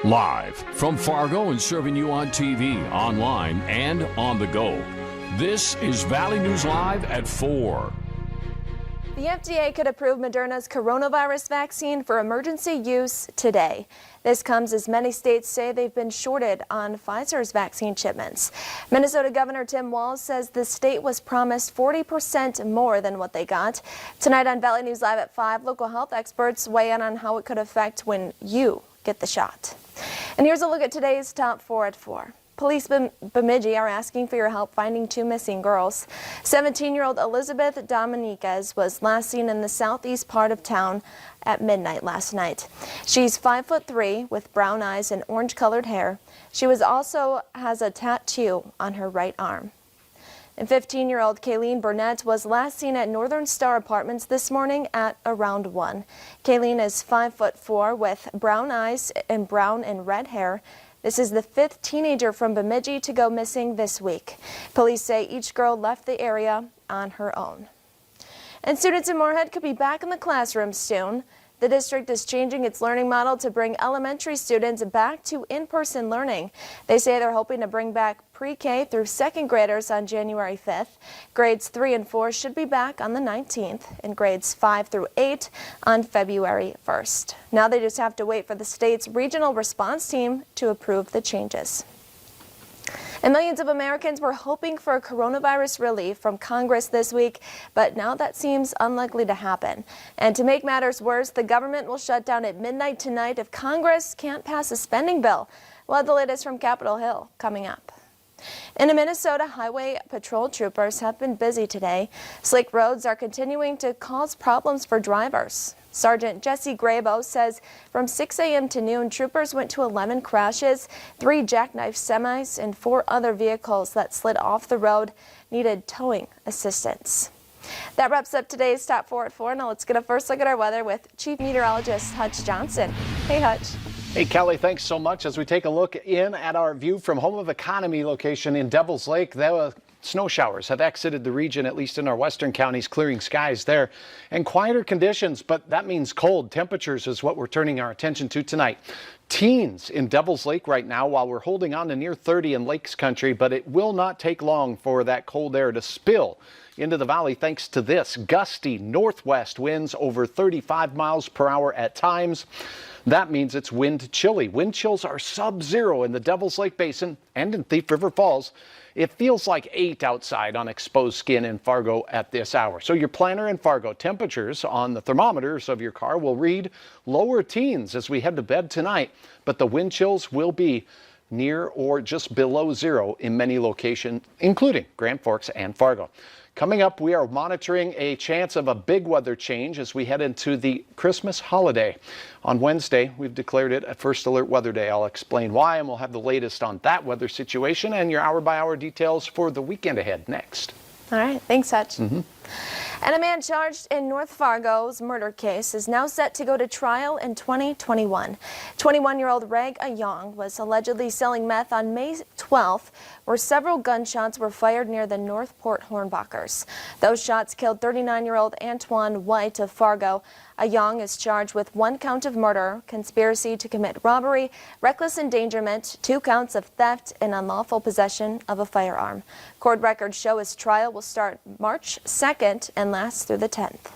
Live from Fargo and serving you on TV, online, and on the go. This is Valley News Live at 4. The FDA could approve Moderna's coronavirus vaccine for emergency use today. This comes as many states say they've been shorted on Pfizer's vaccine shipments. Minnesota Governor Tim Walz says the state was promised 40% more than what they got. Tonight on Valley News Live at 5, local health experts weigh in on how it could affect when you get the shot. And here's a look at today's top 4 at 4. Police Bemidji are asking for your help finding 2 missing girls. 17-year-old Elizabeth Dominiquez was last seen in the southeast part of town at midnight last night. She's 5'3" with brown eyes and orange-colored hair. She also has a tattoo on her right arm. And 15-year-old Kayleen Burnett was last seen at Northern Star Apartments this morning at around 1. Kayleen is 5'4" with brown eyes and brown and red hair. This is the 5th teenager from Bemidji to go missing this week. Police say each girl left the area on her own. And students in Moorhead could be back in the classroom soon. The district is changing its learning model to bring elementary students back to in-person learning. They say they're hoping to bring back pre-K through 2nd graders on January 5th. Grades 3 and 4 should be back on the 19th, and grades 5 through 8 on February 1st. Now they just have to wait for the state's regional response team to approve the changes. And millions of Americans were hoping for a coronavirus relief from Congress this week, but now that seems unlikely to happen. And to make matters worse, the government will shut down at midnight tonight if Congress can't pass a spending bill. We'll have the latest from Capitol Hill coming up. In Minnesota, highway patrol troopers have been busy today. Slick roads are continuing to cause problems for drivers. Sergeant Jesse Grabo says from 6 a.m. to noon, troopers went to 11 crashes, 3 jackknife semis, and 4 other vehicles that slid off the road needed towing assistance. That wraps up today's Top 4 at 4. Now let's get a first look at our weather with Chief Meteorologist Hutch Johnson. Hey, Hutch. Hey, Kelly, thanks so much. As we take a look in at our view from Home of Economy location in Devil's Lake, the snow showers have exited the region, at least in our western counties, clearing skies there. And quieter conditions, but that means cold temperatures is what we're turning our attention to tonight. Teens in Devil's Lake right now, while we're holding on to near 30 in Lakes Country, but it will not take long for that cold air to spill into the valley thanks to this gusty northwest winds over 35 miles per hour at times. That means it's wind chilly. Wind chills are sub-zero in the Devil's Lake Basin and in Thief River Falls. It feels like 8 outside on exposed skin in Fargo at this hour. So your planner in Fargo, temperatures on the thermometers of your car will read lower teens as we head to bed tonight, but the wind chills will be near or just below 0 in many locations, including Grand Forks and Fargo. Coming up, we are monitoring a chance of a big weather change as we head into the Christmas holiday. On Wednesday, we've declared it a first alert weather day. I'll explain why, and we'll have the latest on that weather situation and your hour-by-hour details for the weekend ahead next. All right. Thanks, Hutch. And a man charged in North Fargo's murder case is now set to go to trial in 2021. 21-year-old Reg Ayong was allegedly selling meth on May 12th, where several gunshots were fired near the Northport Hornbachers. Those shots killed 39-year-old Antoine White of Fargo. Ayong is charged with 1 count of murder, conspiracy to commit robbery, reckless endangerment, 2 counts of theft, and unlawful possession of a firearm. Court records show his trial will start March 2nd and last through the 10th.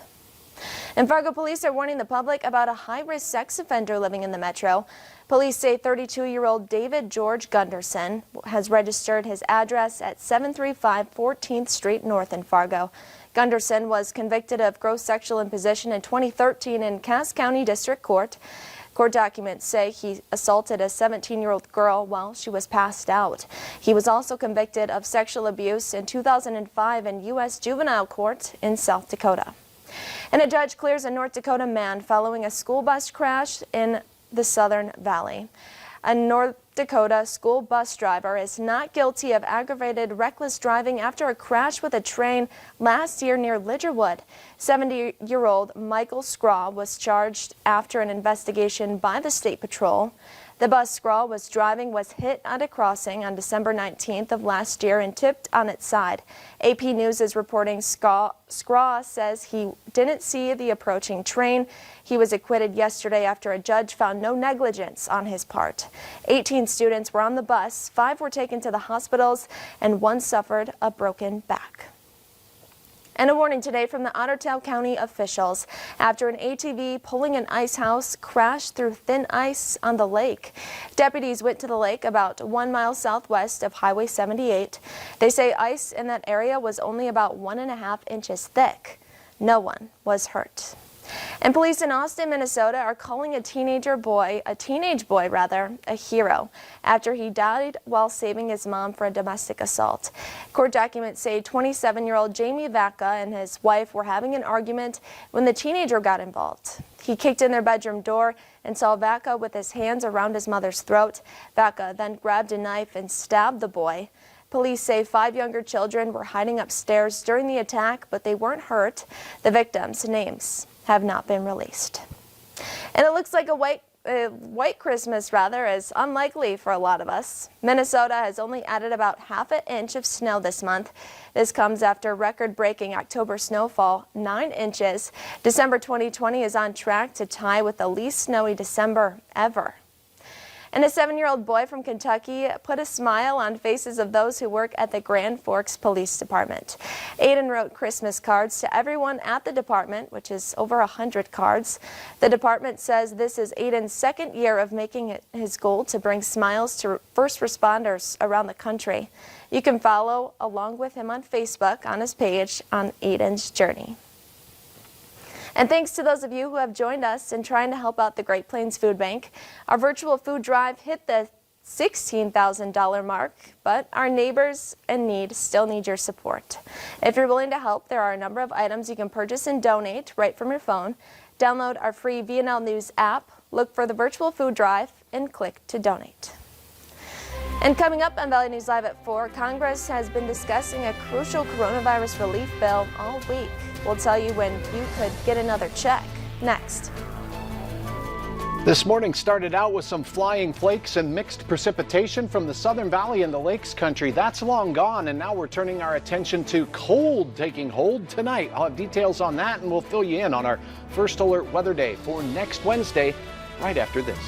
And Fargo police are warning the public about a high-risk sex offender living in the metro. Police say 32-year-old David George Gunderson has registered his address at 735 14th Street North in Fargo. Gunderson was convicted of gross sexual imposition in 2013 in Cass County District Court. Court documents say he assaulted a 17-year-old girl while she was passed out. He was also convicted of sexual abuse in 2005 in U.S. Juvenile Court in South Dakota. And a judge clears a North Dakota man following a school bus crash in the Southern Valley. A North Dakota school bus driver is not guilty of aggravated reckless driving after a crash with a train last year near LIDGERWOOD. 70-year-old Michael Scraw was charged after an investigation by the State Patrol. The bus Scraw was driving was hit at a crossing on December 19th of last year and tipped on its side. AP News is reporting Scraw says he didn't see the approaching train. He was acquitted yesterday after a judge found no negligence on his part. 18 students were on the bus, 5 were taken to the hospitals, and 1 suffered a broken back. And a warning today from the Otter County officials after an ATV pulling an ice house crashed through thin ice on the lake. Deputies went to the lake about 1 mile southwest of Highway 78. They say ice in that area was only about 1.5 inches thick. No one was hurt. And police in Austin, Minnesota are calling a teenage boy, a hero after he died while saving his mom for a domestic assault. Court documents say 27-year-old Jamie Vaca and his wife were having an argument when the teenager got involved. He kicked in their bedroom door and saw Vaca with his hands around his mother's throat. Vaca then grabbed a knife and stabbed the boy. Police say 5 younger children were hiding upstairs during the attack, but they weren't hurt. The victims' names have not been released. And it looks like a white Christmas is unlikely for a lot of us. Minnesota has only added about ½ inch of snow this month. This comes after record-breaking October snowfall, 9 inches. December 2020 is on track to tie with the least snowy December ever. And a 7-year-old boy from Kentucky put a smile on faces of those who work at the Grand Forks Police Department. Aiden wrote Christmas cards to everyone at the department, which is over 100 cards. The department says this is Aiden's 2nd year of making it his goal to bring smiles to first responders around the country. You can follow along with him on Facebook on his page on Aiden's Journey. And thanks to those of you who have joined us in trying to help out the Great Plains Food Bank. Our virtual food drive hit the $16,000 mark, but our neighbors in need still need your support. If you're willing to help, there are a number of items you can purchase and donate right from your phone. Download our free VNL News app, look for the virtual food drive, and click to donate. And coming up on Valley News Live at 4, Congress has been discussing a crucial coronavirus relief bill all week. We'll tell you when you could get another check. Next. This morning started out with some flying flakes and mixed precipitation from the Southern Valley and the Lakes country. That's long gone, and now we're turning our attention to cold taking hold tonight. I'll have details on that, and we'll fill you in on our first alert weather day for next Wednesday right after this.